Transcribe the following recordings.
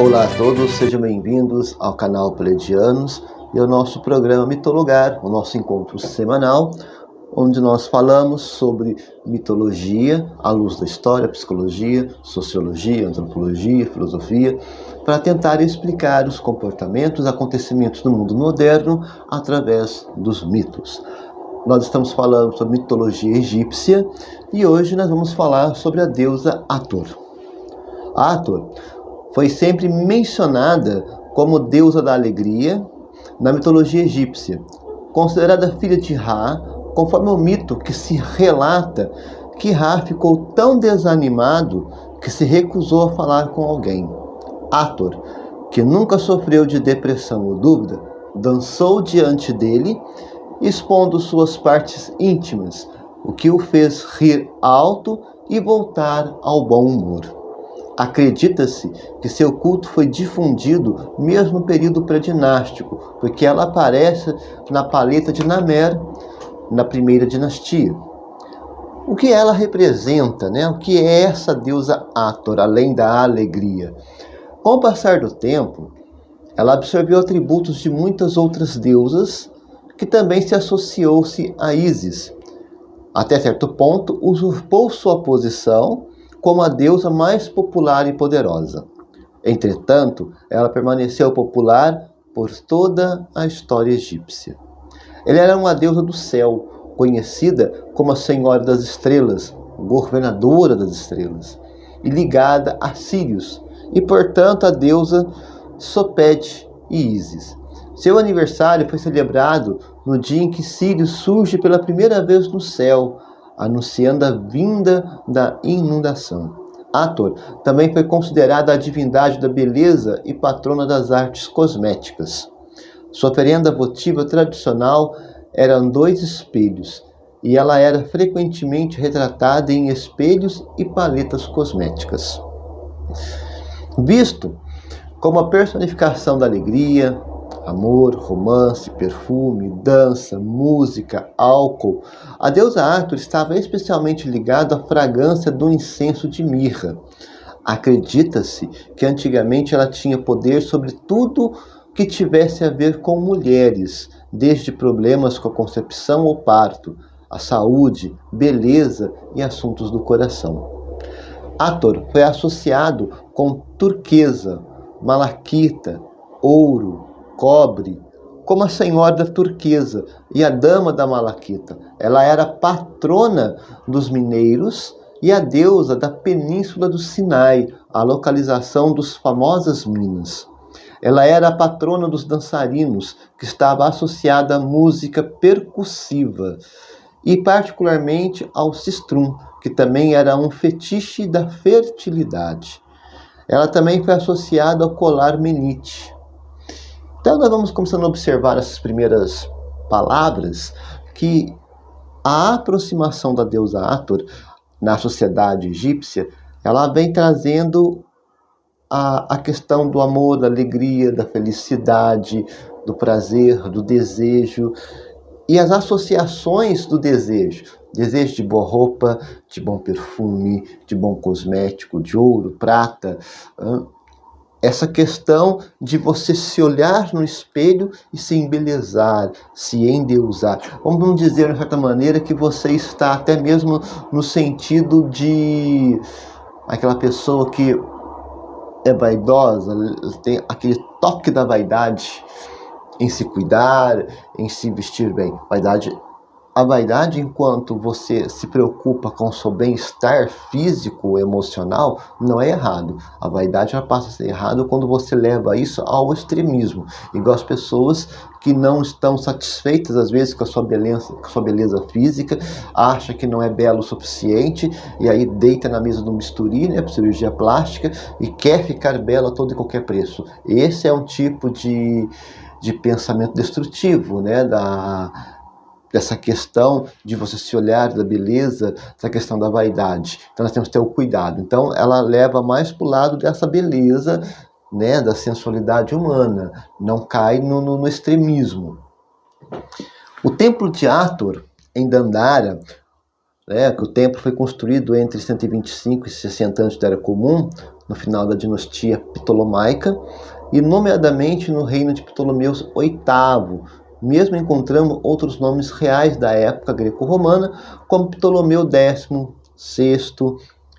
Olá a todos, sejam bem-vindos ao canal Pleiadianos e ao nosso programa Mitologar, o nosso encontro semanal, onde nós falamos sobre mitologia à luz da história, psicologia, sociologia, antropologia, filosofia, para tentar explicar os comportamentos, acontecimentos do mundo moderno através dos mitos. Nós estamos falando sobre mitologia egípcia e hoje nós vamos falar sobre a deusa Hathor. A Hathor foi sempre mencionada como deusa da alegria na mitologia egípcia, considerada filha de Ra, conforme o mito que se relata que Ra ficou tão desanimado que se recusou a falar com alguém. Hathor, que nunca sofreu de depressão ou dúvida, dançou diante dele, expondo suas partes íntimas, o que o fez rir alto e voltar ao bom humor. Acredita-se que seu culto foi difundido mesmo no período pré-dinástico, porque ela aparece na paleta de Namer, na primeira dinastia. O que ela representa, né? O que é essa deusa Hathor, além da alegria? Com o passar do tempo, ela absorveu atributos de muitas outras deusas, que também se associou-se a Ísis. Até certo ponto, usurpou sua posição como a deusa mais popular e poderosa. Entretanto, ela permaneceu popular por toda a história egípcia. Ela era uma deusa do céu, conhecida como a Senhora das Estrelas, governadora das estrelas, e ligada a Sírios, e portanto a deusa Sopete e Ísis. Seu aniversário foi celebrado no dia em que Sírios surge pela primeira vez no céu, anunciando a vinda da inundação. Hathor também foi considerada a divindade da beleza e patrona das artes cosméticas. Sua oferenda votiva tradicional eram 2 espelhos, e ela era frequentemente retratada em espelhos e paletas cosméticas. Visto como a personificação da alegria, amor, romance, perfume, dança, música, álcool, a deusa Hathor estava especialmente ligada à fragrância do incenso de mirra. Acredita-se que antigamente ela tinha poder sobre tudo que tivesse a ver com mulheres, desde problemas com a concepção ou parto, a saúde, beleza e assuntos do coração. Hathor foi associado com turquesa, malaquita, ouro, cobre, como a Senhora da Turquesa e a Dama da Malaquita. Ela era patrona dos mineiros e a deusa da Península do Sinai, a localização dos famosas minas. Ela era a patrona dos dançarinos, que estava associada à música percussiva, e particularmente ao sistrum, que também era um fetiche da fertilidade. Ela também foi associada ao colar menite. Então nós vamos começando a observar essas primeiras palavras, que a aproximação da deusa Hathor na sociedade egípcia, ela vem trazendo a questão do amor, da alegria, da felicidade, do prazer, do desejo e as associações do desejo. Desejo de boa roupa, de bom perfume, de bom cosmético, de ouro, prata. Essa questão de você se olhar no espelho e se embelezar, se endeusar. Vamos dizer, de certa maneira, que você está até mesmo no sentido de aquela pessoa que é vaidosa, tem aquele toque da vaidade em se cuidar, em se vestir bem. A vaidade, enquanto você se preocupa com o seu bem-estar físico, emocional, não é errado. A vaidade já passa a ser errado quando você leva isso ao extremismo. Igual as pessoas que não estão satisfeitas, às vezes, com a sua beleza física, acha que não é belo o suficiente, e aí deita na mesa do bisturi, né, para cirurgia plástica, e quer ficar belo a todo e qualquer preço. Esse é um tipo de pensamento destrutivo, né, dessa questão de você se olhar, da beleza, essa questão da vaidade. Então nós temos que ter o cuidado. Então ela leva mais para o lado dessa beleza, né, da sensualidade humana, não cai no extremismo. O templo de Hathor, em Dandara, né, que o templo foi construído entre 125 e 60 anos da Era Comum, no final da dinastia Ptolomaica, e nomeadamente no reino de Ptolomeu VIII. Mesmo encontramos outros nomes reais da época greco-romana, como Ptolomeu X, VI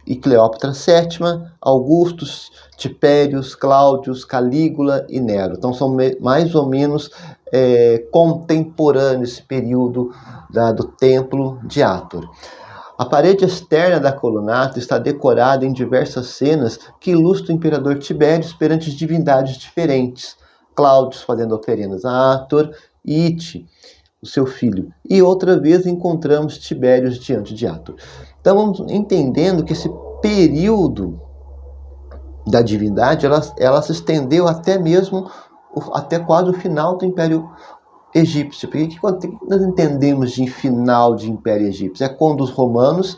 e Cleópatra VII, Augustus, Tipérios, Cláudios, Calígula e Nero. Então são mais ou menos contemporâneos esse período do templo de Ator. A parede externa da colunata está decorada em diversas cenas que ilustram o imperador Tibérios perante divindades diferentes. Cláudio fazendo oferendas a Ator e Ite, o seu filho. E outra vez encontramos Tibérios diante de Ator. Então vamos entendendo que esse período da divindade, ela se estendeu até quase o final do Império Egípcio. Porque o que nós entendemos de final de Império Egípcio? É quando os romanos,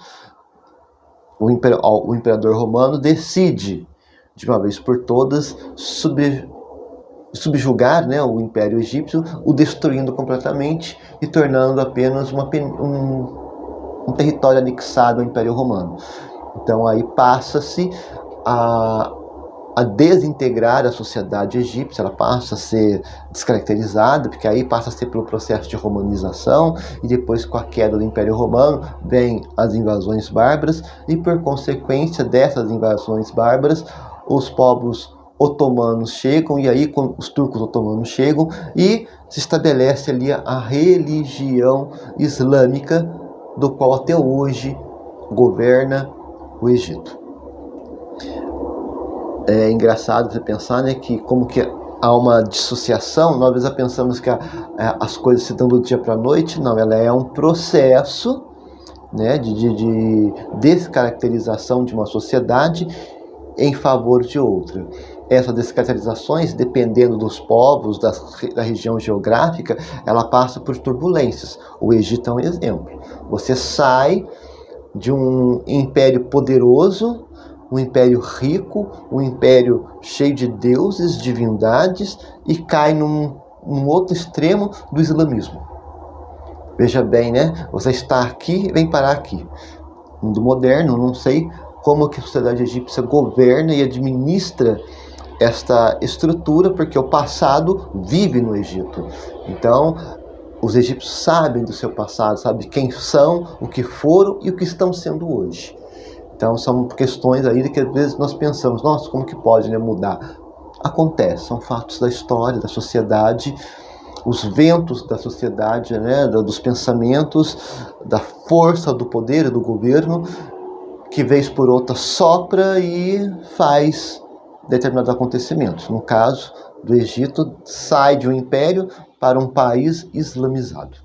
o imperador romano decide, de uma vez por todas, subjugar, né, o Império Egípcio, o destruindo completamente e tornando apenas um território anexado ao Império Romano. Então aí passa-se a desintegrar a sociedade egípcia, ela passa a ser descaracterizada, porque aí passa a ser pelo processo de romanização, e depois com a queda do Império Romano vem as invasões bárbaras, e por consequência dessas invasões bárbaras, os povos otomanos chegam, e aí os turcos otomanos chegam, e se estabelece ali a religião islâmica, do qual até hoje governa o Egito. É engraçado você pensar, né, que como que há uma dissociação, nós às vezes pensamos que as coisas se dão do dia para a noite. Não, ela é um processo, né, de descaracterização de uma sociedade em favor de outra. Essas descaracterizações, dependendo dos povos, da região geográfica, ela passa por turbulências. O Egito é um exemplo. Você sai de um império poderoso, um império rico, um império cheio de deuses, divindades, e cai num outro extremo do islamismo. Veja bem, né? Você está aqui e vem parar aqui. Mundo moderno, não sei como que a sociedade egípcia governa e administra esta estrutura, porque o passado vive no Egito. Então, os egípcios sabem do seu passado, sabem quem são, o que foram e o que estão sendo hoje. Então são questões aí que às vezes nós pensamos, nossa, como que pode, né, mudar? Acontece, são fatos da história, da sociedade, os ventos da sociedade, né, dos pensamentos, da força do poder e do governo, que vez por outra sopra e faz determinados acontecimentos. No caso do Egito, sai de um império para um país islamizado.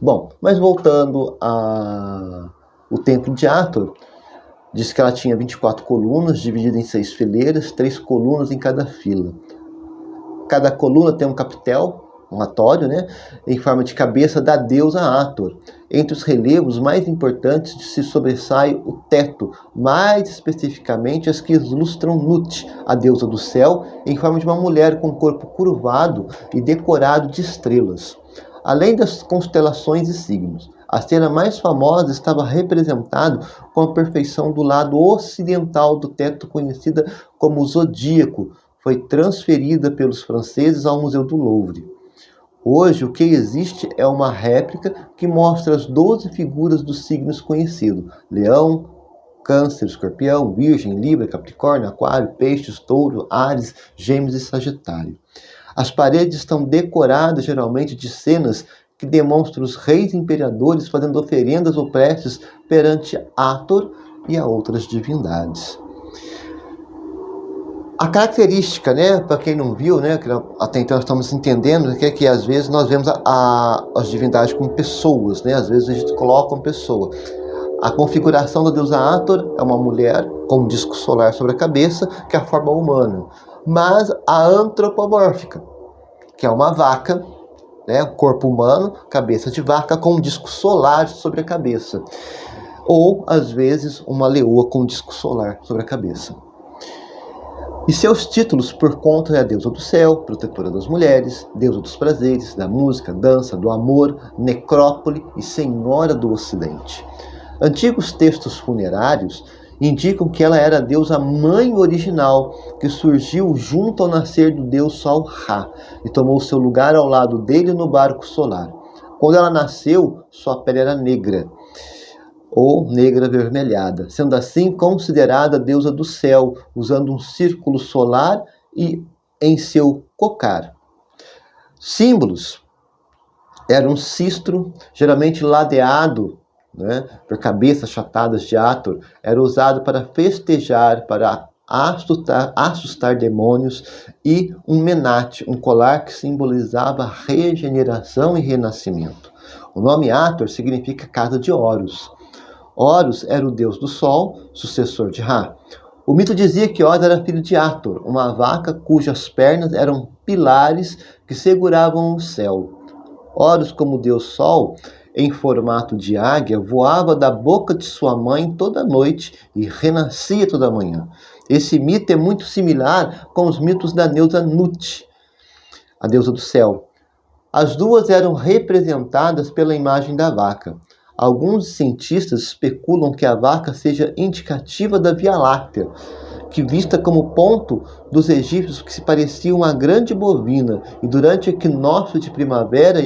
Bom, mas voltando ao templo de Ator, diz que ela tinha 24 colunas, divididas em 6 fileiras, 3 colunas em cada fila. Cada coluna tem um capitel, um atório, né, em forma de cabeça da deusa Ator. Entre os relevos mais importantes se sobressai o teto, mais especificamente as que ilustram Nut, a deusa do céu, em forma de uma mulher com corpo curvado e decorado de estrelas. Além das constelações e signos, a cena mais famosa estava representada com a perfeição do lado ocidental do teto, conhecida como Zodíaco. Foi transferida pelos franceses ao Museu do Louvre. Hoje, o que existe é uma réplica que mostra as 12 figuras dos signos conhecidos: Leão, Câncer, Escorpião, Virgem, Libra, Capricórnio, Aquário, Peixes, Touro, Áries, Gêmeos e Sagitário. As paredes estão decoradas geralmente de cenas que demonstram os reis e imperadores fazendo oferendas ou preces perante Ator e a outras divindades. A característica, né, para quem não viu, né, que até então nós estamos entendendo, que às vezes nós vemos as divindades como pessoas, né, às vezes a gente coloca uma pessoa. A configuração da deusa Ator é uma mulher com um disco solar sobre a cabeça, que é a forma humana. Mas a antropomórfica, que é uma vaca, né, corpo humano, cabeça de vaca com um disco solar sobre a cabeça. Ou, às vezes, uma leoa com um disco solar sobre a cabeça. E seus títulos por conta é a deusa do céu, protetora das mulheres, deusa dos prazeres, da música, dança, do amor, necrópole e senhora do ocidente. Antigos textos funerários indicam que ela era a deusa mãe original, que surgiu junto ao nascer do deus Sol Ra e tomou seu lugar ao lado dele no barco solar. Quando ela nasceu, sua pele era negra, ou negra avermelhada, sendo assim considerada a deusa do céu, usando um círculo solar e em seu cocar. Símbolos: era um cistro, geralmente ladeado, por cabeças achatadas de Hathor, era usado para festejar, para assustar demônios, e um menate, um colar que simbolizava regeneração e renascimento. O nome Hathor significa casa de Horus. Horus era o deus do sol, sucessor de Ra. O mito dizia que Horus era filho de Hathor, uma vaca cujas pernas eram pilares que seguravam o céu. Horus, como deus sol, em formato de águia, voava da boca de sua mãe toda noite e renascia toda manhã. Esse mito é muito similar com os mitos da deusa Nut, a deusa do céu. As duas eram representadas pela imagem da vaca. Alguns cientistas especulam que a vaca seja indicativa da Via Láctea, que vista como ponto dos egípcios que se parecia uma grande bovina, e durante o equinócio de primavera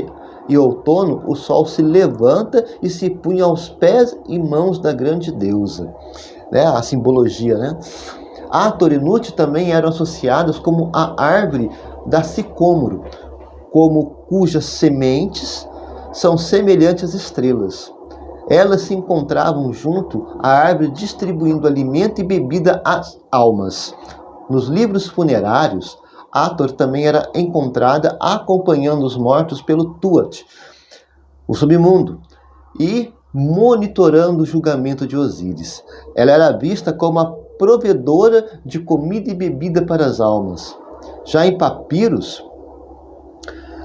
e outono, o sol se levanta e se punha aos pés e mãos da grande deusa. A simbologia, Hathor e Nut também eram associadas como a árvore da sicômoro, cujas sementes são semelhantes às estrelas. Elas se encontravam junto à árvore distribuindo alimento e bebida às almas. Nos livros funerários, Hathor também era encontrada acompanhando os mortos pelo Tuat, o submundo, e monitorando o julgamento de Osíris. Ela era vista como a provedora de comida e bebida para as almas. Já em papiros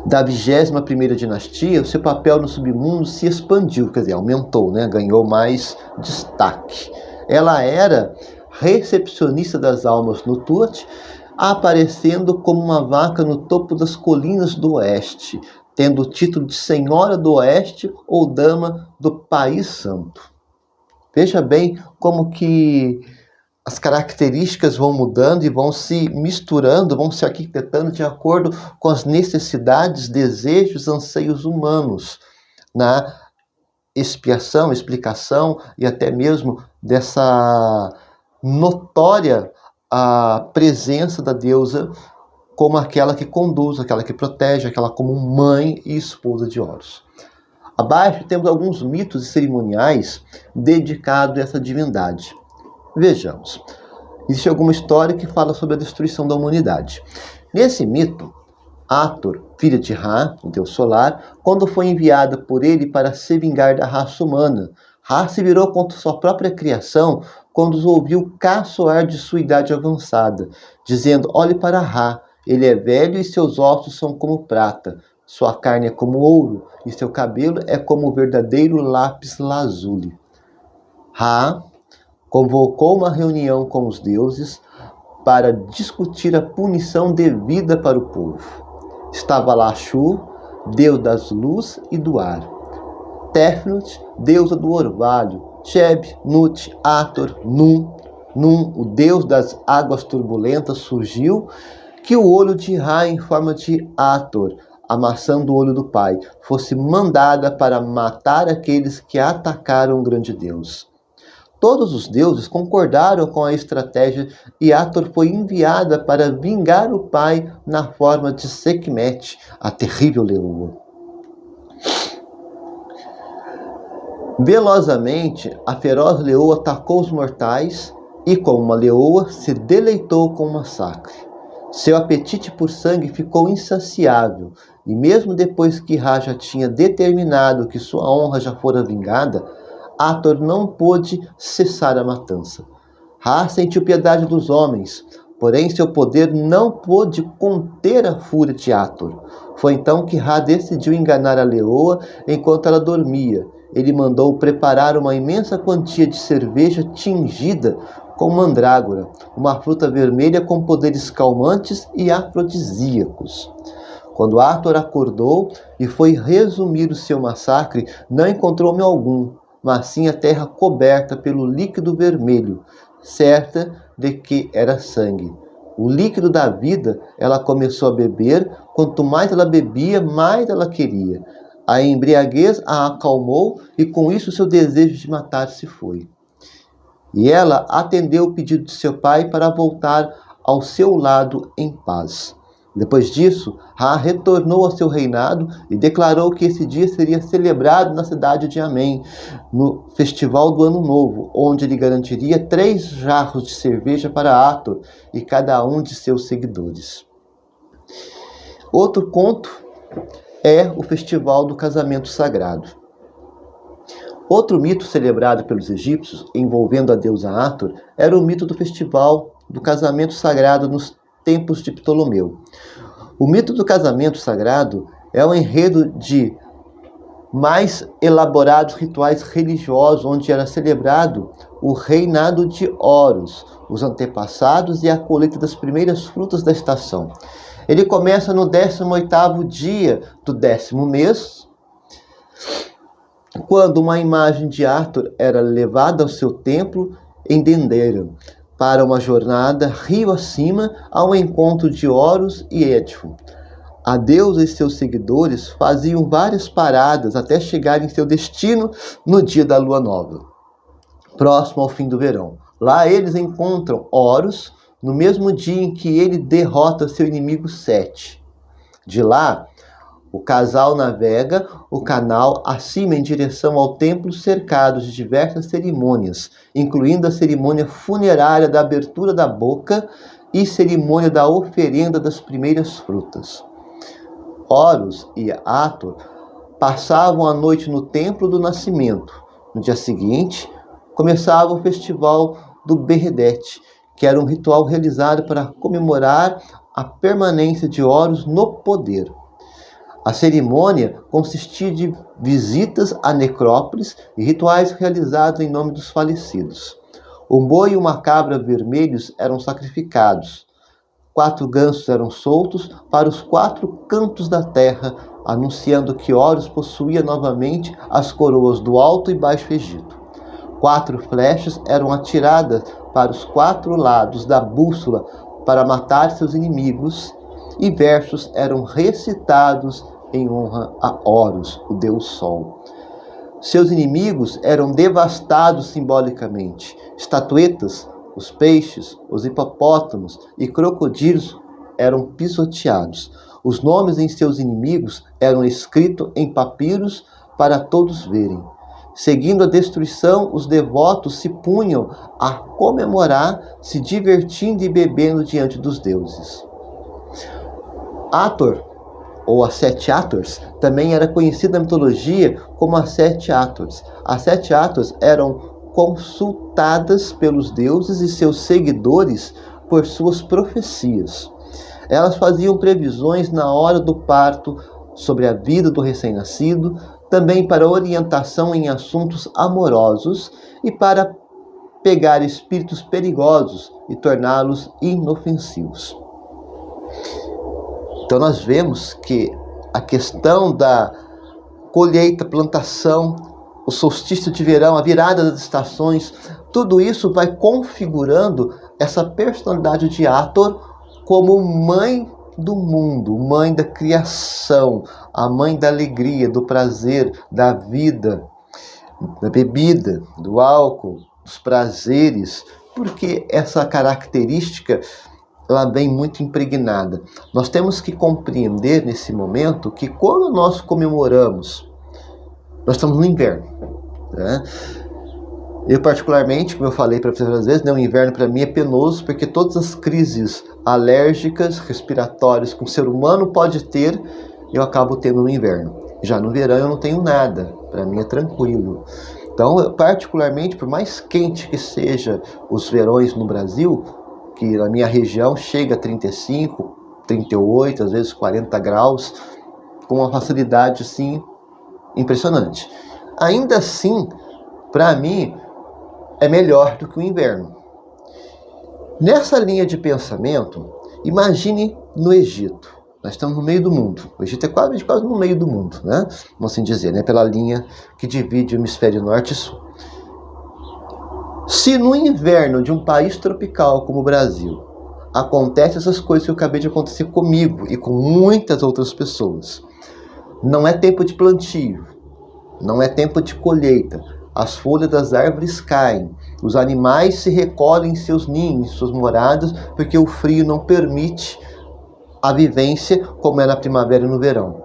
da 21ª dinastia, o seu papel no submundo se expandiu, aumentou, ganhou mais destaque. Ela era recepcionista das almas no Tuat, aparecendo como uma vaca no topo das colinas do oeste, tendo o título de Senhora do Oeste ou Dama do País Santo. Veja bem como que as características vão mudando e vão se misturando, vão se arquitetando de acordo com as necessidades, desejos, anseios humanos, na explicação e até mesmo dessa notória presença da deusa como aquela que conduz, aquela que protege, aquela como mãe e esposa de Horus. Abaixo temos alguns mitos e cerimoniais dedicados a essa divindade. Vejamos. Existe alguma história que fala sobre a destruição da humanidade. Nesse mito, Hathor, filha de Ra, o deus solar, quando foi enviada por ele para se vingar da raça humana, Ra se virou contra sua própria criação quando os ouviu caçoar de sua idade avançada, dizendo: olhe para Ra, ele é velho e seus ossos são como prata, sua carne é como ouro e seu cabelo é como o verdadeiro lápis lazuli. Ra convocou uma reunião com os deuses para discutir a punição devida para o povo. Estava lá Shu, deus das luzes e do ar, Tefnut, deusa do orvalho, Sheb, Nut, Hathor, Nun, o deus das águas turbulentas, surgiu, que o olho de Ra em forma de Hathor, a maçã do olho do pai, fosse mandada para matar aqueles que atacaram o grande deus. Todos os deuses concordaram com a estratégia e Hathor foi enviada para vingar o pai na forma de Sekhmet, a terrível leoa. Velozmente, a feroz leoa atacou os mortais e, como uma leoa, se deleitou com o massacre. Seu apetite por sangue ficou insaciável, e mesmo depois que Ra já tinha determinado que sua honra já fora vingada, Hathor não pôde cessar a matança. Ra sentiu piedade dos homens, porém seu poder não pôde conter a fúria de Hathor. Foi então que Ra decidiu enganar a leoa enquanto ela dormia. Ele mandou preparar uma imensa quantia de cerveja tingida com mandrágora, uma fruta vermelha com poderes calmantes e afrodisíacos. Quando Hathor acordou e foi resumir o seu massacre, não encontrou homem algum, mas sim a terra coberta pelo líquido vermelho, certa de que era sangue. O líquido da vida ela começou a beber, quanto mais ela bebia, mais ela queria. A embriaguez a acalmou e com isso seu desejo de matar se foi. E ela atendeu o pedido de seu pai para voltar ao seu lado em paz. Depois disso, Ra retornou ao seu reinado e declarou que esse dia seria celebrado na cidade de Amém, no festival do Ano Novo, onde ele garantiria 3 jarros de cerveja para Ator e cada um de seus seguidores. Outro conto é o festival do casamento sagrado. Outro mito celebrado pelos egípcios, envolvendo a deusa Ator, era o mito do festival do casamento sagrado nos tempos de Ptolomeu. O mito do casamento sagrado é um enredo de mais elaborados rituais religiosos, onde era celebrado o reinado de Horus, os antepassados e a colheita das primeiras frutas da estação. Ele começa no 18º dia do 10º mês, quando uma imagem de Ator era levada ao seu templo em Dendera, para uma jornada rio acima ao encontro de Horus e Edfu. A deusa e seus seguidores faziam várias paradas até chegar em seu destino no dia da lua nova, próximo ao fim do verão. Lá eles encontram Horus no mesmo dia em que ele derrota seu inimigo Sete. De lá, o casal navega o canal acima em direção ao templo, cercado de diversas cerimônias, incluindo a cerimônia funerária da abertura da boca e cerimônia da oferenda das primeiras frutas. Horus e Ator passavam a noite no templo do nascimento. No dia seguinte, começava o festival do Berredete, que era um ritual realizado para comemorar a permanência de Horus no poder. A cerimônia consistia de visitas a necrópolis e rituais realizados em nome dos falecidos. Um boi e uma cabra vermelhos eram sacrificados. 4 gansos eram soltos para os 4 cantos da terra, anunciando que Horus possuía novamente as coroas do Alto e Baixo Egito. 4 flechas eram atiradas para os 4 lados da bússola para matar seus inimigos, e versos eram recitados em honra a Horus, o deus Sol. Seus inimigos eram devastados simbolicamente. Estatuetas, os peixes, os hipopótamos e crocodilos eram pisoteados. Os nomes em seus inimigos eram escritos em papiros para todos verem. Seguindo a destruição, os devotos se punham a comemorar, se divertindo e bebendo diante dos deuses. Ator, ou as 7 Ators, também era conhecida na mitologia como as 7 Ators. As 7 Ators eram consultadas pelos deuses e seus seguidores por suas profecias. Elas faziam previsões na hora do parto sobre a vida do recém-nascido, também para orientação em assuntos amorosos e para pegar espíritos perigosos e torná-los inofensivos. Então nós vemos que a questão da colheita, plantação, o solstício de verão, a virada das estações, tudo isso vai configurando essa personalidade de Ator como mãe do mundo, mãe da criação, a mãe da alegria, do prazer, da vida, da bebida, do álcool, dos prazeres, porque essa característica ela vem muito impregnada. Nós temos que compreender nesse momento que quando nós comemoramos, nós estamos no inverno, né? Eu particularmente, como eu falei para vocês às vezes, né, o inverno para mim é penoso, porque todas as crises alérgicas, respiratórias que um ser humano pode ter, eu acabo tendo no inverno. Já no verão eu não tenho nada, para mim é tranquilo. Então, particularmente, por mais quente que seja os verões no Brasil, que na minha região chega a 35, 38, às vezes 40 graus, com uma facilidade assim impressionante. Ainda assim, para mim, é melhor do que o inverno. Nessa linha de pensamento, imagine no Egito. Nós estamos no meio do mundo. O Egito é quase no meio do mundo, né? Vamos assim dizer, né? Pela linha que divide o hemisfério norte e sul. Se no inverno de um país tropical como o Brasil acontecem essas coisas que eu acabei de acontecer comigo e com muitas outras pessoas, não é tempo de plantio, não é tempo de colheita, as folhas das árvores caem, os animais se recolhem em seus ninhos, suas moradas, porque o frio não permite a vivência como é na primavera e no verão.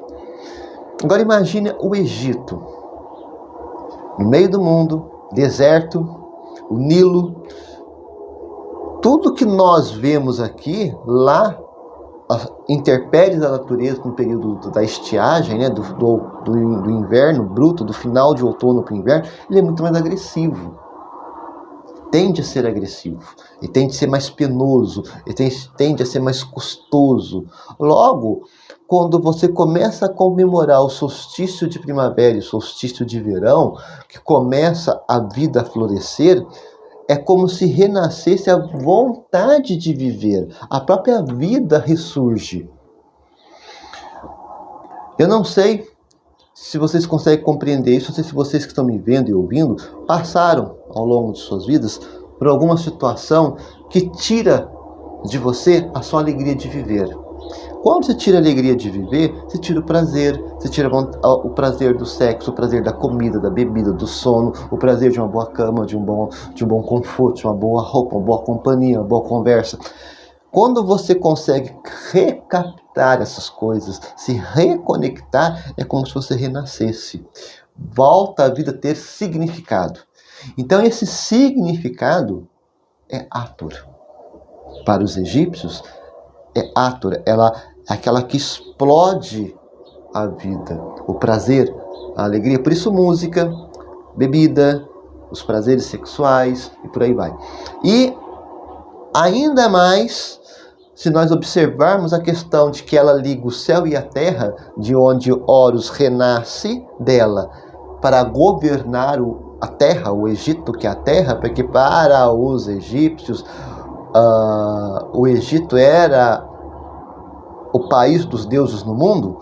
Agora imagine o Egito, no meio do mundo, deserto, o Nilo. Tudo que nós vemos aqui, lá, as intempéries da natureza no período da estiagem, né, do inverno bruto, do final de outono para o inverno, ele é muito mais agressivo. Tende a ser agressivo, e tende a ser mais penoso, e tende a ser mais custoso. Logo, quando você começa a comemorar o solstício de primavera e o solstício de verão, que começa a vida a florescer, é como se renascesse a vontade de viver, a própria vida ressurge. Eu não sei se vocês conseguem compreender isso, não sei se vocês que estão me vendo e ouvindo passaram ao longo de suas vidas por alguma situação que tira de você a sua alegria de viver. Quando você tira a alegria de viver, você tira o prazer, você tira o prazer do sexo, o prazer da comida, da bebida, do sono, o prazer de uma boa cama, de um bom conforto, de uma boa roupa, uma boa companhia, uma boa conversa. Quando você consegue recaptar essas coisas, se reconectar, é como se você renascesse. Volta a vida a ter significado. Então esse significado é Hathor. Para os egípcios, é Hathor. Ela é aquela que explode a vida, o prazer, a alegria. Por isso música, bebida, os prazeres sexuais e por aí vai. E ainda mais, se nós observarmos a questão de que ela liga o céu e a terra, de onde Horus renasce dela, para governar a terra, o Egito, que é a terra, porque para os egípcios, o Egito era o país dos deuses no mundo.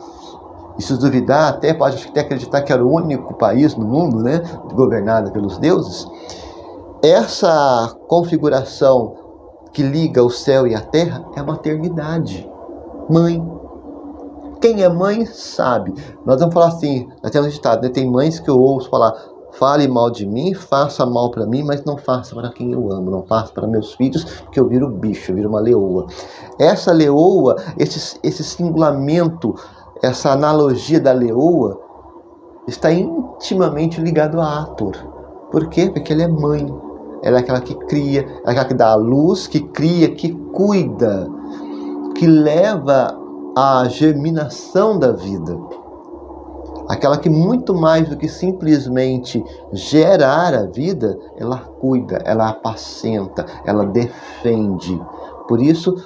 E se duvidar, pode até acreditar que era o único país no mundo, né, governado pelos deuses. Essa configuração que liga o céu e a terra é a maternidade. Mãe. Quem é mãe sabe. Nós vamos falar assim, nós temos ditado, né? Tem mães que eu ouço falar: fale mal de mim, faça mal para mim, mas não faça para quem eu amo, não faça para meus filhos, porque eu viro bicho, eu viro uma leoa. Essa leoa, esse singulamento, essa analogia da leoa está intimamente ligado a Hathor. Por quê? Porque ela é mãe. Ela é aquela que cria, ela é aquela que dá a luz, que cria, que cuida, que leva à germinação da vida. Aquela que muito mais do que simplesmente gerar a vida, ela cuida, ela apacenta, ela defende. Por isso,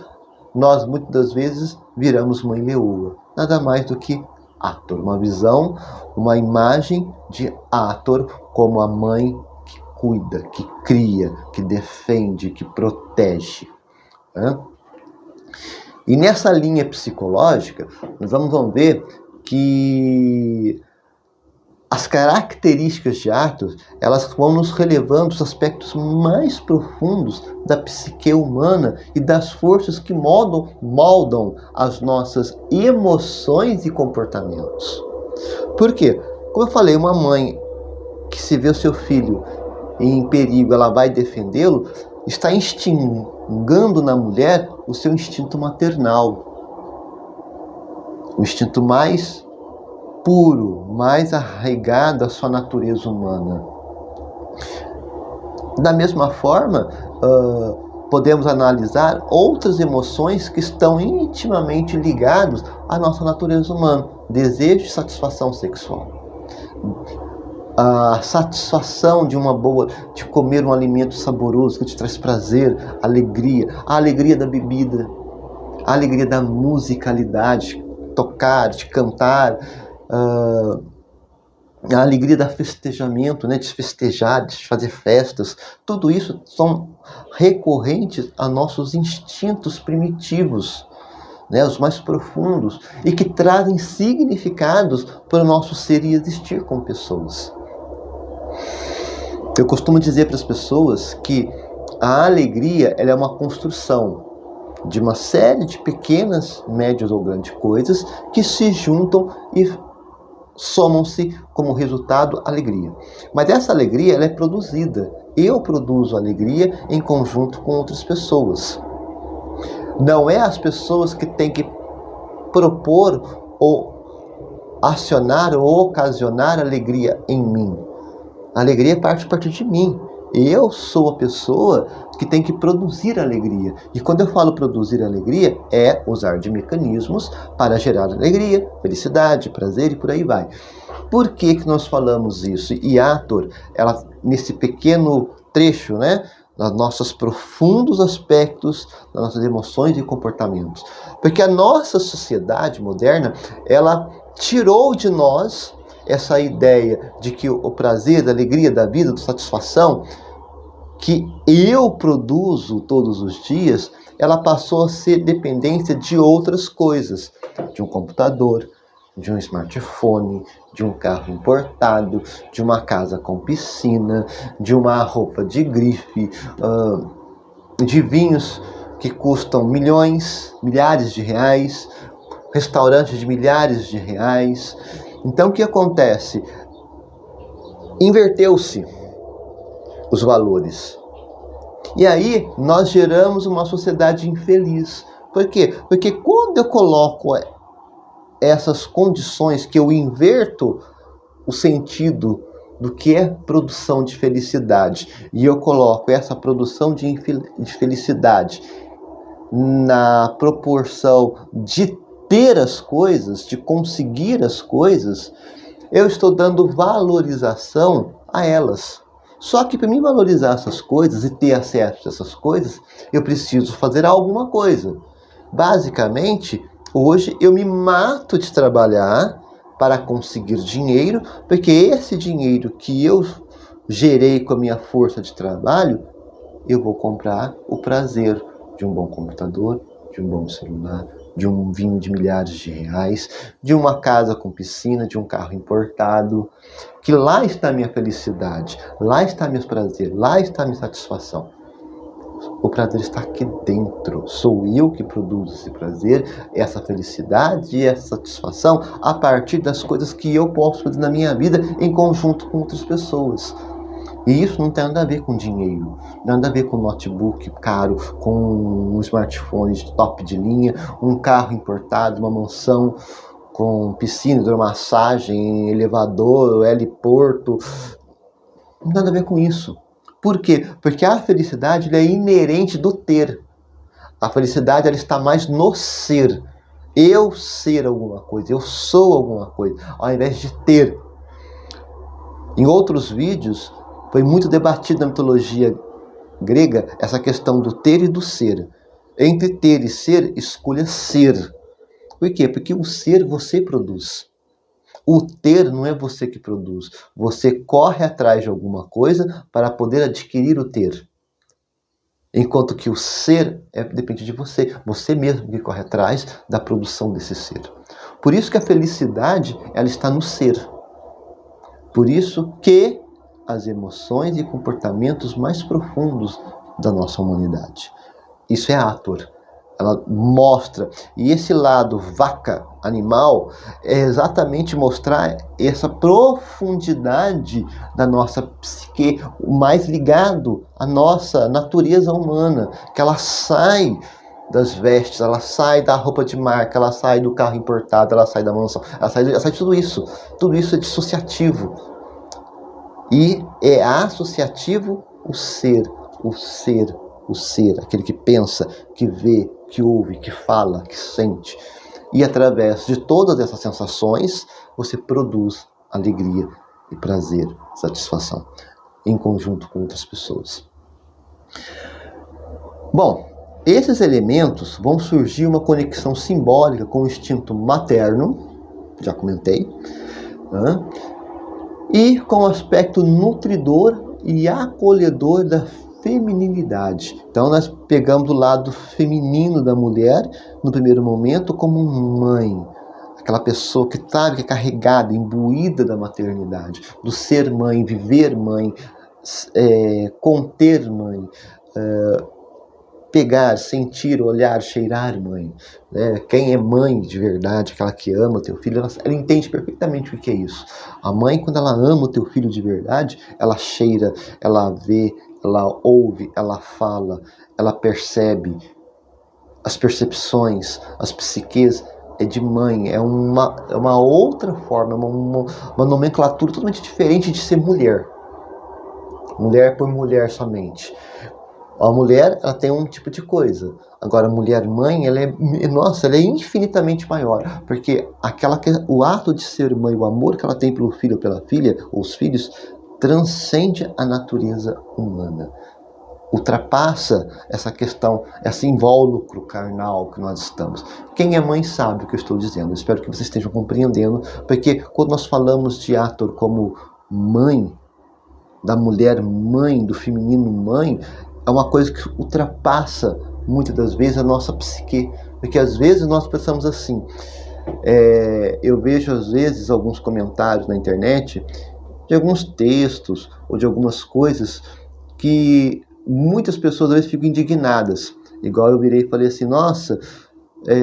nós muitas das vezes viramos mãe leoa. Nada mais do que Hathor. Uma visão, uma imagem de Hathor como a mãe que cuida, que cria, que defende, que protege. E nessa linha psicológica, nós vamos ver que as características de Hathor, elas vão nos relevando os aspectos mais profundos da psique humana e das forças que moldam as nossas emoções e comportamentos. Por quê? Como eu falei, uma mãe que se vê o seu filho em perigo, ela vai defendê-lo, está instigando na mulher o seu instinto maternal. O instinto mais puro, mais arraigado à sua natureza humana. Da mesma forma, podemos analisar outras emoções que estão intimamente ligadas à nossa natureza humana. Desejo e satisfação sexual. A satisfação de comer um alimento saboroso que te traz prazer, alegria, a alegria da bebida, a alegria da musicalidade, de tocar, de cantar, a alegria do festejamento, né, de festejar, de fazer festas. Tudo isso são recorrentes a nossos instintos primitivos. né, os mais profundos, e que trazem significados para o nosso ser e existir como pessoas. Eu costumo dizer para as pessoas que a alegria ela é uma construção de uma série de pequenas, médias ou grandes coisas que se juntam e somam-se como resultado alegria. Mas essa alegria ela é produzida. Eu produzo alegria em conjunto com outras pessoas. Não é as pessoas que têm que propor ou acionar ou ocasionar alegria em mim. A alegria parte a partir de mim. Eu sou a pessoa que tem que produzir alegria. E quando eu falo produzir alegria, é usar de mecanismos para gerar alegria, felicidade, prazer e por aí vai. Por que que nós falamos isso? E Ator, ela, nesse pequeno trecho, né, dos nossos profundos aspectos, das nossas emoções e comportamentos. Porque a nossa sociedade moderna, ela tirou de nós essa ideia de que o prazer, da alegria, da vida, da satisfação que eu produzo todos os dias, ela passou a ser dependência de outras coisas, de um computador, de um smartphone, de um carro importado, de uma casa com piscina, de uma roupa de grife, de vinhos que custam milhões, milhares de reais, restaurantes de milhares de reais. Então o que acontece? Inverteu-se os valores. E aí nós geramos uma sociedade infeliz. Por quê? Porque quando eu coloco essas condições, que eu inverto o sentido do que é produção de felicidade, e eu coloco essa produção de felicidade na proporção de ter as coisas, de conseguir as coisas, eu estou dando valorização a elas. Só que para mim valorizar essas coisas e ter acesso a essas coisas, eu preciso fazer alguma coisa. Basicamente, hoje eu me mato de trabalhar para conseguir dinheiro, porque esse dinheiro que eu gerei com a minha força de trabalho, eu vou comprar o prazer de um bom computador, de um bom celular, de um vinho de milhares de reais, de uma casa com piscina, de um carro importado, que lá está a minha felicidade, lá está meu prazer, lá está a minha satisfação. O prazer está aqui dentro. Sou eu que produzo esse prazer, essa felicidade e essa satisfação a partir das coisas que eu posso fazer na minha vida em conjunto com outras pessoas. E isso não tem nada a ver com dinheiro, nada a ver com notebook caro, com um smartphone de top de linha, um carro importado, uma mansão com piscina, hidromassagem, elevador, heliporto. Nada a ver com isso. Por quê? Porque a felicidade é inerente do ter. A felicidade ela está mais no ser. Eu ser alguma coisa, eu sou alguma coisa, ao invés de ter. Em outros vídeos, foi muito debatido na mitologia grega essa questão do ter e do ser. Entre ter e ser, escolha ser. Por quê? Porque o ser você produz. O ter não é você que produz. Você corre atrás de alguma coisa para poder adquirir o ter. Enquanto que o ser depende de você. Você mesmo que corre atrás da produção desse ser. Por isso que a felicidade ela está no ser. Por isso que as emoções e comportamentos mais profundos da nossa humanidade. Isso é Ator. Ela mostra, e esse lado vaca, animal, é exatamente mostrar essa profundidade da nossa psique, o mais ligado à nossa natureza humana, que ela sai das vestes, ela sai da roupa de marca, ela sai do carro importado, ela sai da mansão, ela sai de tudo isso. Tudo isso é dissociativo. E é associativo o ser, aquele que pensa, que vê, que ouve, que fala, que sente. E através de todas essas sensações, você produz alegria e prazer, satisfação, em conjunto com outras pessoas. Bom, esses elementos vão surgir uma conexão simbólica com o instinto materno, já comentei, e com o aspecto nutridor e acolhedor da feminilidade. Então nós pegamos o lado feminino da mulher, no primeiro momento, como mãe. Aquela pessoa que sabe que é carregada, imbuída da maternidade, do ser mãe, viver mãe, conter mãe, pegar, sentir, olhar, cheirar mãe. Né? Quem é mãe de verdade, aquela que ama o teu filho, ela entende perfeitamente o que é isso. A mãe, quando ela ama o teu filho de verdade, ela cheira, ela vê, ela ouve, ela fala, ela percebe. As percepções, as psiques é de mãe, é uma outra forma, uma nomenclatura totalmente diferente de ser mulher. Mulher por mulher somente. A mulher, ela tem um tipo de coisa. Agora, a mulher mãe, ela é infinitamente maior. Porque o ato de ser mãe, o amor que ela tem pelo filho ou pela filha, ou os filhos, transcende a natureza humana. Ultrapassa essa questão, esse invólucro carnal que nós estamos. Quem é mãe sabe o que eu estou dizendo. Eu espero que vocês estejam compreendendo, porque quando nós falamos de Hathor como mãe, da mulher mãe, do feminino mãe, é uma coisa que ultrapassa muitas das vezes a nossa psique. Porque às vezes nós pensamos assim, eu vejo às vezes alguns comentários na internet de alguns textos ou de algumas coisas que muitas pessoas às vezes ficam indignadas. Igual eu virei e falei assim, nossa,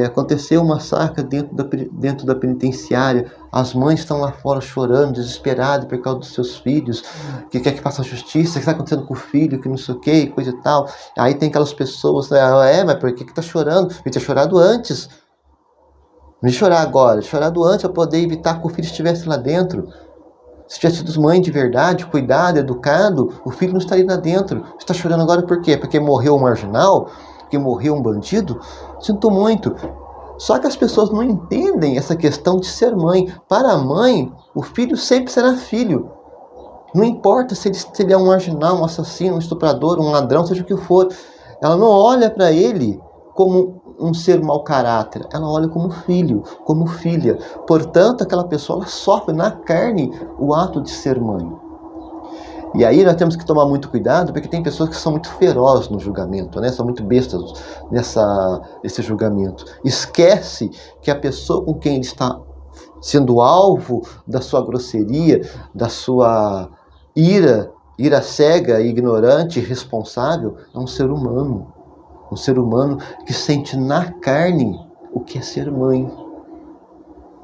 aconteceu um massacre dentro da penitenciária, as mães estão lá fora chorando, desesperadas por causa dos seus filhos, que quer que faça justiça, o que está acontecendo com o filho, que não sei o que, coisa e tal. Aí tem aquelas pessoas, mas por que está chorando? Eu tinha chorado antes. Não de chorar agora, chorado antes para poder evitar que o filho estivesse lá dentro. Se tivesse sido mãe de verdade, cuidado, educado, o filho não estaria lá dentro. Você está chorando agora por quê? Porque morreu um marginal? Porque morreu um bandido? Sinto muito. Só que as pessoas não entendem essa questão de ser mãe. Para a mãe, o filho sempre será filho. Não importa se ele é um marginal, um assassino, um estuprador, um ladrão, seja o que for. Ela não olha para ele como um ser mau caráter, ela olha como filho, como filha. Portanto, aquela pessoa ela sofre na carne o ato de ser mãe. E aí nós temos que tomar muito cuidado, porque tem pessoas que são muito ferozes no julgamento, né? São muito bestas nesse julgamento. Esquece que a pessoa com quem ele está sendo alvo da sua grosseria, da sua ira cega, ignorante, irresponsável, é um ser humano. Um ser humano que sente na carne o que é ser mãe,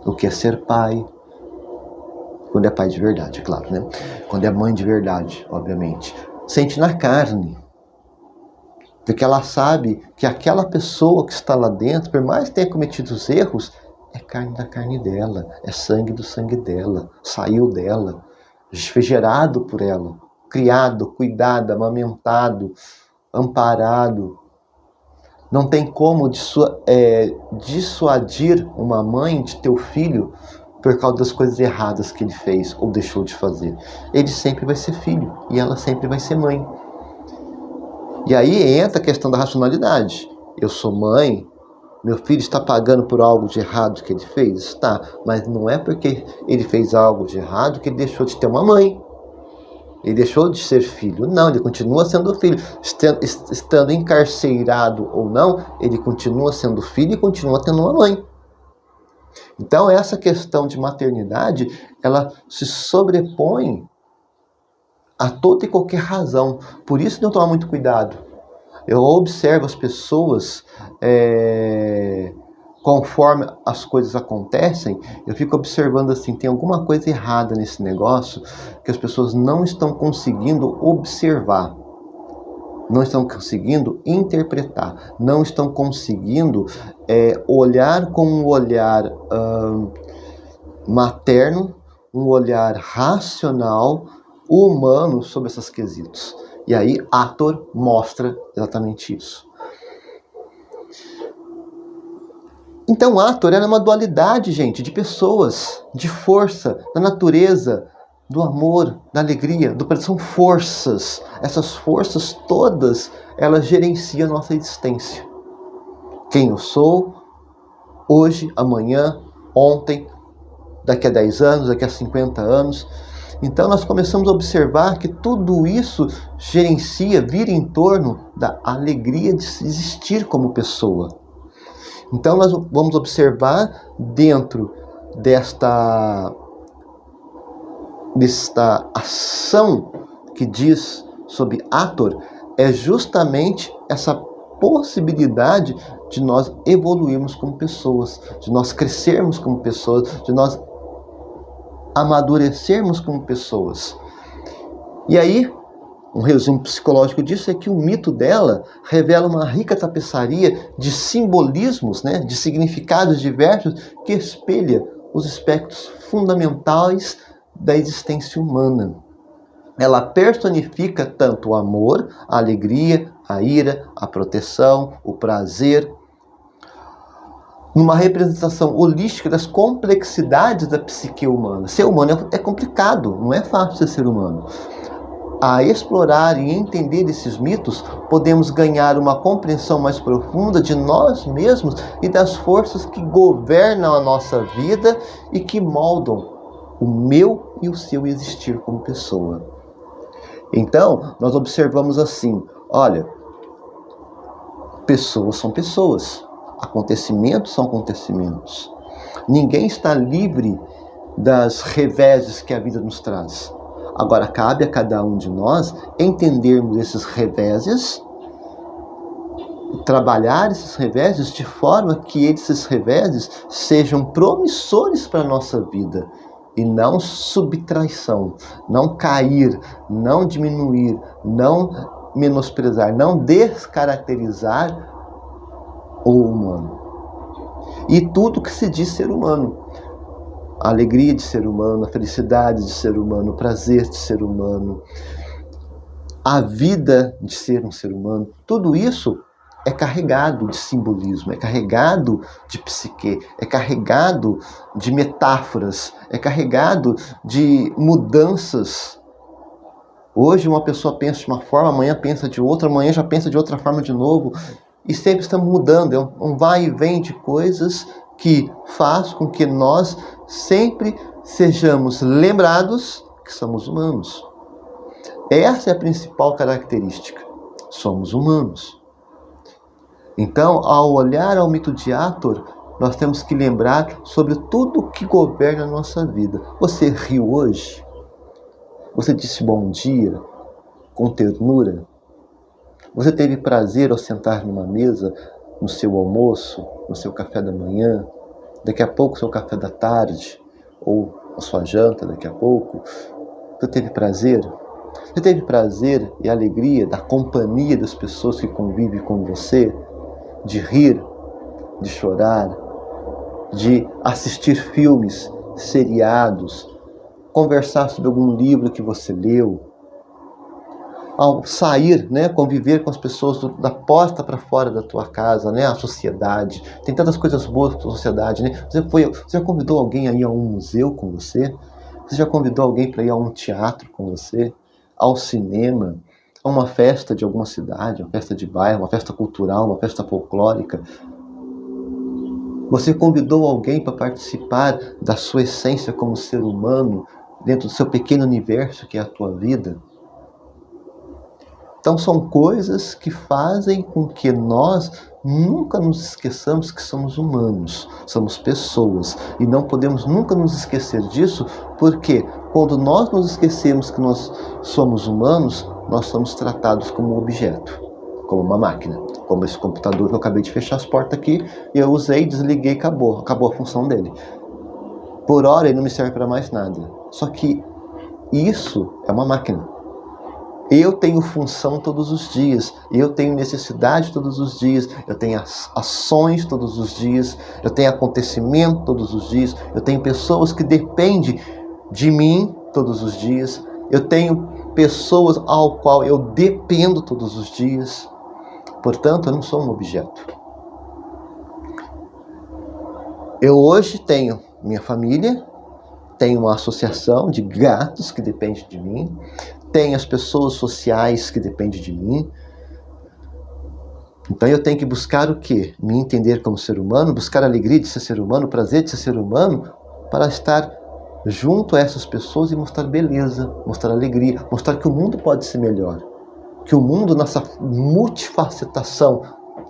o que é ser pai. Quando é pai de verdade, é claro, né? Quando é mãe de verdade, obviamente. Sente na carne. Porque ela sabe que aquela pessoa que está lá dentro, por mais que tenha cometido os erros, é carne da carne dela, é sangue do sangue dela, saiu dela, foi gerado por ela, criado, cuidado, amamentado, amparado. Não tem como dissuadir uma mãe de ter o filho por causa das coisas erradas que ele fez ou deixou de fazer. Ele sempre vai ser filho e ela sempre vai ser mãe. E aí entra a questão da racionalidade. Eu sou mãe, meu filho está pagando por algo de errado que ele fez? Está, mas não é porque ele fez algo de errado que ele deixou de ter uma mãe. Ele deixou de ser filho? Não, ele continua sendo filho. Estando encarcerado ou não, ele continua sendo filho e continua tendo uma mãe. Então, essa questão de maternidade, ela se sobrepõe a toda e qualquer razão. Por isso, tem que tomar muito cuidado. Eu observo as pessoas, conforme as coisas acontecem, eu fico observando assim, tem alguma coisa errada nesse negócio que as pessoas não estão conseguindo observar, não estão conseguindo interpretar, não estão conseguindo olhar com um olhar materno, um olhar racional, humano sobre esses quesitos. E aí Hathor mostra exatamente isso. Então Hathor era uma dualidade, gente, de pessoas, de força, da natureza, do amor, da alegria, são forças. Essas forças todas, elas gerenciam a nossa existência. Quem eu sou, hoje, amanhã, ontem, daqui a 10 anos, daqui a 50 anos. Então nós começamos a observar que tudo isso vira em torno da alegria de existir como pessoa. Então nós vamos observar dentro desta ação que diz sobre Ator, é justamente essa possibilidade de nós evoluirmos como pessoas, de nós crescermos como pessoas, de nós amadurecermos como pessoas. E aí, um resumo psicológico disso é que o mito dela revela uma rica tapeçaria de simbolismos, né, de significados diversos que espelha os aspectos fundamentais da existência humana. Ela personifica tanto o amor, a alegria, a ira, a proteção, o prazer, numa representação holística das complexidades da psique humana. Ser humano é complicado, não é fácil ser humano. A explorar e entender esses mitos, podemos ganhar uma compreensão mais profunda de nós mesmos e das forças que governam a nossa vida e que moldam o meu e o seu existir como pessoa. Então, nós observamos assim, olha, pessoas são pessoas, acontecimentos são acontecimentos. Ninguém está livre das reveses que a vida nos traz. Agora, cabe a cada um de nós entendermos esses reveses, trabalhar esses reveses de forma que esses reveses sejam promissores para a nossa vida e não subtraição, não cair, não diminuir, não menosprezar, não descaracterizar o humano. E tudo que se diz ser humano. A alegria de ser humano, a felicidade de ser humano, o prazer de ser humano, a vida de ser um ser humano, tudo isso é carregado de simbolismo, é carregado de psique, é carregado de metáforas, é carregado de mudanças. Hoje uma pessoa pensa de uma forma, amanhã pensa de outra, amanhã já pensa de outra forma de novo, e sempre estamos mudando, é um vai e vem de coisas que faz com que nós sempre sejamos lembrados que somos humanos. Essa é a principal característica. Somos humanos. Então, ao olhar ao mito de Ator, nós temos que lembrar sobre tudo que governa a nossa vida. Você riu hoje? Você disse bom dia com ternura? Você teve prazer ao sentar numa mesa, no seu almoço, no seu café da manhã, daqui a pouco o seu café da tarde, ou a sua janta daqui a pouco? Você teve prazer? Você teve prazer e alegria da companhia das pessoas que convivem com você? De rir, de chorar, de assistir filmes, seriados, conversar sobre algum livro que você leu, ao sair, né, conviver com as pessoas da porta para fora da tua casa, né, a sociedade. Tem tantas coisas boas para a sociedade, né? Você já convidou alguém a ir a um museu com você? Você já convidou alguém para ir a um teatro com você? Ao cinema? A uma festa de alguma cidade, uma festa de bairro, uma festa cultural, uma festa folclórica? Você convidou alguém para participar da sua essência como ser humano, dentro do seu pequeno universo que é a tua vida? Então são coisas que fazem com que nós nunca nos esqueçamos que somos humanos, somos pessoas. E não podemos nunca nos esquecer disso, porque quando nós nos esquecemos que nós somos humanos, nós somos tratados como objeto, como uma máquina. Como esse computador que eu acabei de fechar as portas aqui, eu usei, desliguei e acabou a função dele. Por hora ele não me serve para mais nada. Só que isso é uma máquina. Eu tenho função todos os dias, eu tenho necessidade todos os dias, eu tenho ações todos os dias, eu tenho acontecimento todos os dias, eu tenho pessoas que dependem de mim todos os dias, eu tenho pessoas ao qual eu dependo todos os dias. Portanto, eu não sou um objeto. Eu hoje tenho minha família, tenho uma associação de gatos que depende de mim, tem as pessoas sociais que dependem de mim. Então eu tenho que buscar o quê? Me entender como ser humano, buscar a alegria de ser humano, o prazer de ser humano, para estar junto a essas pessoas e mostrar beleza, mostrar alegria, mostrar que o mundo pode ser melhor. Que o mundo, nessa multifacetação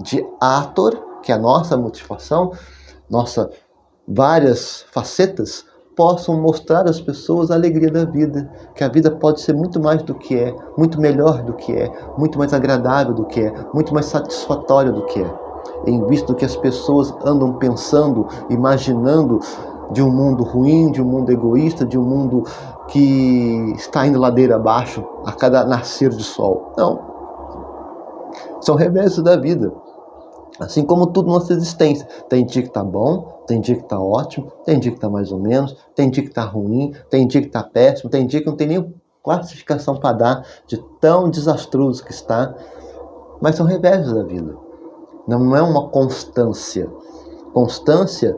de ator, que é a nossa multifação, nossa várias facetas, possam mostrar às pessoas a alegria da vida, que a vida pode ser muito mais do que é, muito melhor do que é, muito mais agradável do que é, muito mais satisfatória do que é. Em vista do que as pessoas andam pensando, imaginando de um mundo ruim, de um mundo egoísta, de um mundo que está indo ladeira abaixo a cada nascer de sol. Não. São reversos da vida. Assim como tudo na nossa existência. Tem dia que tá bom, tem dia que tá ótimo, tem dia que tá mais ou menos, tem dia que tá ruim, tem dia que tá péssimo, tem dia que não tem nem classificação para dar de tão desastroso que está. Mas são reversos da vida. Não é uma constância. Constância,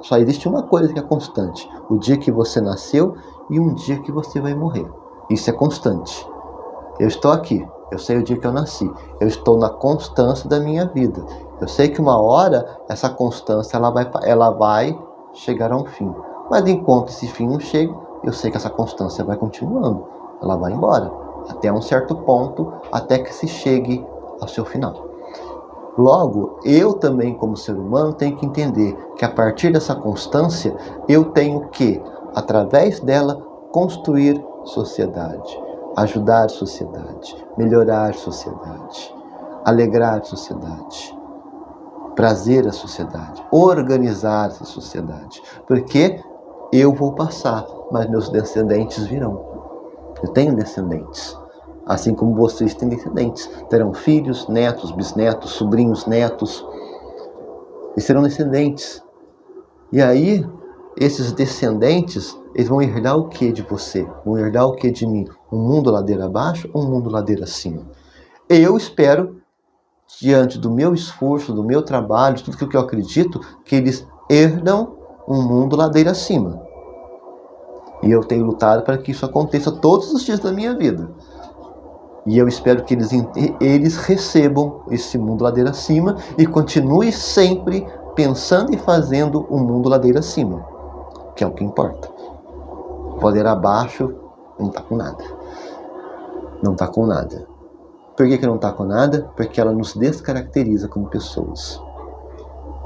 só existe uma coisa que é constante. O dia que você nasceu e um dia que você vai morrer. Isso é constante. Eu estou aqui. Eu sei o dia que eu nasci. Eu estou na constância da minha vida. Eu sei que uma hora essa constância ela vai chegar a um fim. Mas enquanto esse fim não chega, eu sei que essa constância vai continuando. Ela vai embora. Até um certo ponto, até que se chegue ao seu final. Logo, eu também, como ser humano, tenho que entender que a partir dessa constância, eu tenho que, através dela, construir sociedade, ajudar a sociedade, melhorar a sociedade, alegrar a sociedade, prazer a sociedade, organizar a sociedade. Porque eu vou passar, mas meus descendentes virão. Eu tenho descendentes. Assim como vocês têm descendentes. Terão filhos, netos, bisnetos, sobrinhos, netos. E serão descendentes. E aí, esses descendentes, eles vão herdar o que de você? Vão herdar o que de mim? Um mundo ladeira abaixo ou um mundo ladeira acima? Eu espero, diante do meu esforço, do meu trabalho, de tudo aquilo que eu acredito, que eles herdam um mundo ladeira acima. E eu tenho lutado para que isso aconteça todos os dias da minha vida. E eu espero que eles recebam esse mundo ladeira acima e continue sempre pensando e fazendo um mundo ladeira acima, que é o que importa. Ladeira abaixo não está com nada. Não está com nada. Por que não está com nada? Porque ela nos descaracteriza como pessoas.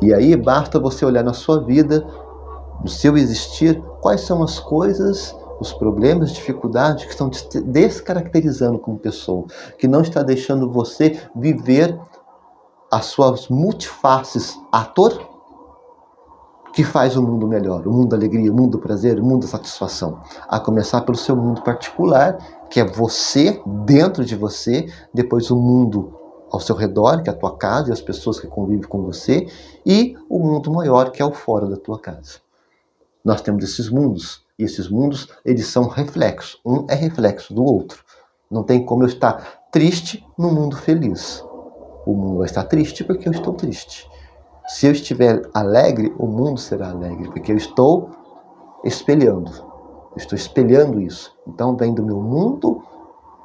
E aí basta você olhar na sua vida, no seu existir, quais são as coisas, os problemas, dificuldades que estão te descaracterizando como pessoa, que não está deixando você viver as suas multifaces ator, que faz o mundo melhor, o mundo da alegria, o mundo do prazer, o mundo da satisfação. A começar pelo seu mundo particular, que é você, dentro de você, depois o mundo ao seu redor, que é a tua casa e as pessoas que convivem com você, e o mundo maior, que é o fora da tua casa. Nós temos esses mundos, e esses mundos, eles são reflexos. Um é reflexo do outro. Não tem como eu estar triste no mundo feliz. O mundo vai estar triste porque eu estou triste. Se eu estiver alegre, o mundo será alegre, porque eu estou espelhando. Eu estou espelhando isso. Então vem do meu mundo,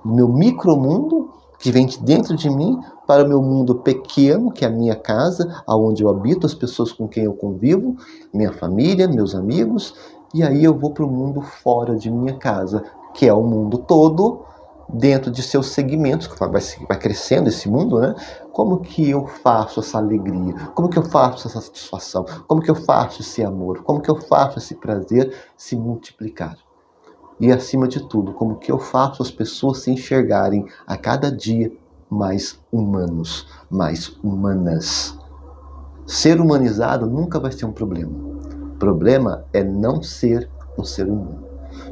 do meu micromundo, que vem de dentro de mim, para o meu mundo pequeno, que é a minha casa, onde eu habito, as pessoas com quem eu convivo, minha família, meus amigos, e aí eu vou para o mundo fora de minha casa, que é o mundo todo, dentro de seus segmentos, que vai crescendo esse mundo, né? Como que eu faço essa alegria? Como que eu faço essa satisfação? Como que eu faço esse amor? Como que eu faço esse prazer se multiplicar? E acima de tudo, como que eu faço as pessoas se enxergarem a cada dia mais humanos, mais humanas? Ser humanizado nunca vai ser um problema. O problema é não ser um ser humano.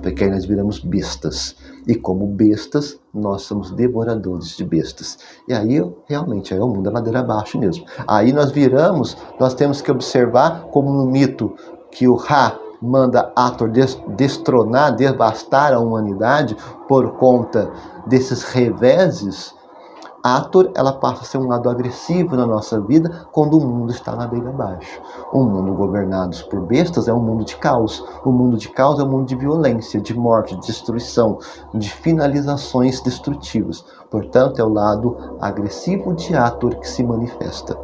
Porque aí nós viramos bestas. E como bestas, nós somos devoradores de bestas. E aí, realmente, aí é o mundo é ladeira abaixo mesmo. Aí nós temos que observar como no mito que o Ra manda Ator destronar, devastar a humanidade por conta desses reveses. Ator, ela passa a ser um lado agressivo na nossa vida quando o mundo está ladeira abaixo. Um mundo governado por bestas é um mundo de caos. O mundo de caos é um mundo de violência, de morte, de destruição, de finalizações destrutivas. Portanto, é o lado agressivo de Ator que se manifesta.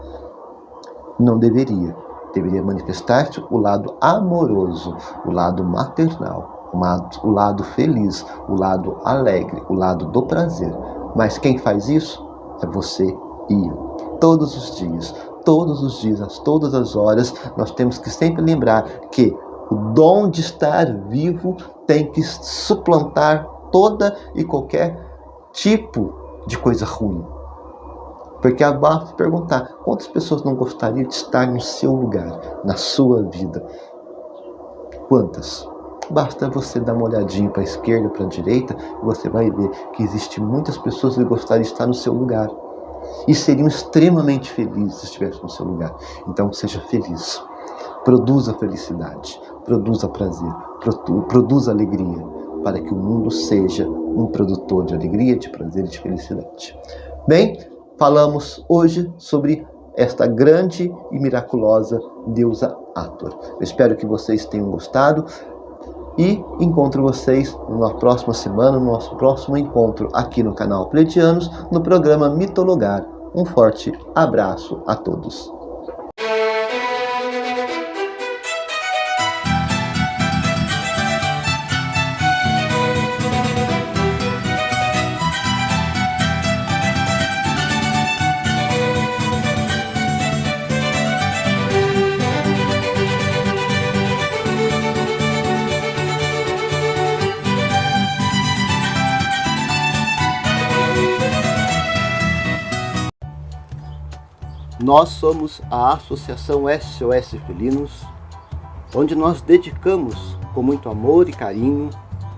Não deveria. Deveria manifestar-se o lado amoroso, o lado maternal. o lado feliz, o lado alegre, o lado do prazer. Mas quem faz isso é você e eu. Todos os dias, todas as horas, nós temos que sempre lembrar que o dom de estar vivo tem que suplantar toda e qualquer tipo de coisa ruim. Porque basta perguntar, quantas pessoas não gostariam de estar no seu lugar, na sua vida? Quantas? Basta você dar uma olhadinha para a esquerda, para a direita, e você vai ver que existem muitas pessoas que gostariam de estar no seu lugar. E seriam extremamente felizes se estivessem no seu lugar. Então seja feliz. Produza felicidade, produza prazer, produza alegria, para que o mundo seja um produtor de alegria, de prazer e de felicidade. Bem, falamos hoje sobre esta grande e miraculosa deusa Hathor. Eu espero que vocês tenham gostado e encontro vocês na próxima semana, no nosso próximo encontro aqui no canal Pleiadianos, no programa Mitologar. Um forte abraço a todos. Nós somos a Associação SOS Felinos, onde nós dedicamos com muito amor e carinho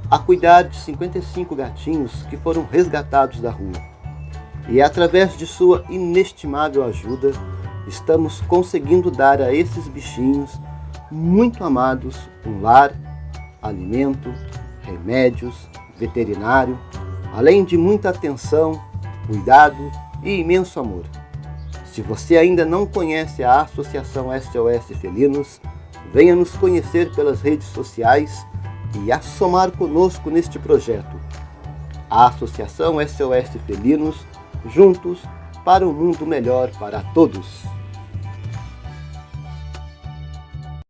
a cuidar de 55 gatinhos que foram resgatados da rua. E através de sua inestimável ajuda, estamos conseguindo dar a esses bichinhos muito amados um lar, alimento, remédios, veterinário, além de muita atenção, cuidado e imenso amor. Se você ainda não conhece a Associação SOS Felinos, venha nos conhecer pelas redes sociais e assomar conosco neste projeto. A Associação SOS Felinos, juntos para um mundo melhor para todos.